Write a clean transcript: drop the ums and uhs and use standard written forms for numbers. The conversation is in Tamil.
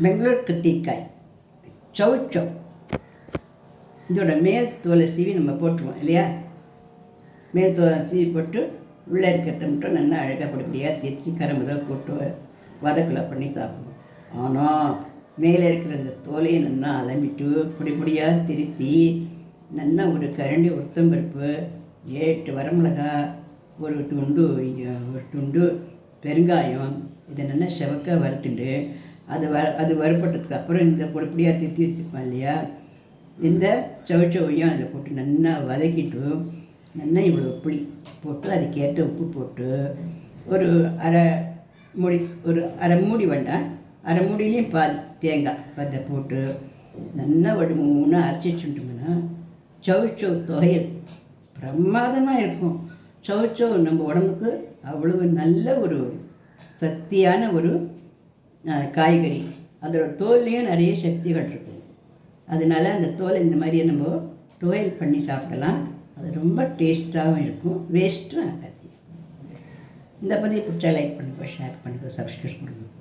பெங்களூர் கத்திரிக்காய் சௌச்சௌ. இதோட மேல் தோலை சீவி நம்ம போட்டுருவோம் இல்லையா. மேல் தோலை சீவி போட்டு உள்ளே இருக்கிறத மட்டும் நல்லா அழகாக பொடிப்படியாக தேய்ச்சி கரம்புதான் போட்டு வதக்கலை பண்ணி சாப்பிடுவோம். ஆனால் மேலே இருக்கிற இந்த தோலையை நல்லா அலம்பிட்டு பொடிப்படியாக திருத்தி நல்லா ஒரு கரண்டி உளுத்தம்பருப்பு, 8 வரமிளகா, ஒரு துண்டு பெருங்காயம், இதை நல்லா செவக்காக வறுத்துட்டு அது வறுப்பட்டதுக்கு அப்புறம் இந்த பொடிப்படியாக திருத்தி வச்சுருப்போம் இல்லையா, இந்த சௌச்சௌவையும் அதில் போட்டு நல்லா வதக்கிட்டு நல்லா இவ்வளோ புளி போட்டு அதுக்கேற்ற உப்பு போட்டு ஒரு அரை மூடி வேண்டாம், அரை மூடிலையும் பாதி தேங்காய் அதை போட்டு நல்லா ஒரு 3 அரைச்சி வச்சுட்டோம்னா சௌச்சௌ துவையல் பிரமாதமாக இருக்கும். சௌச்சௌ நம்ம உடம்புக்கு அவ்வளவு நல்ல ஒரு சக்தியான ஒரு காய்கறி. அதோட தோல்லையும் நிறைய சக்திகள் இருக்கும். அதனால அந்த தோலை இந்த மாதிரியே நம்ம துவையல் பண்ணி சாப்பிடலாம். அது ரொம்ப டேஸ்ட்டாகவும் இருக்கும், வேஸ்ட்டும் ஆகாது. இந்த பதிவு பிடிச்சா லைக் பண்ணுங்கள், ஷேர் பண்ணுங்கள், சப்ஸ்கிரைப் பண்ணுங்கள்.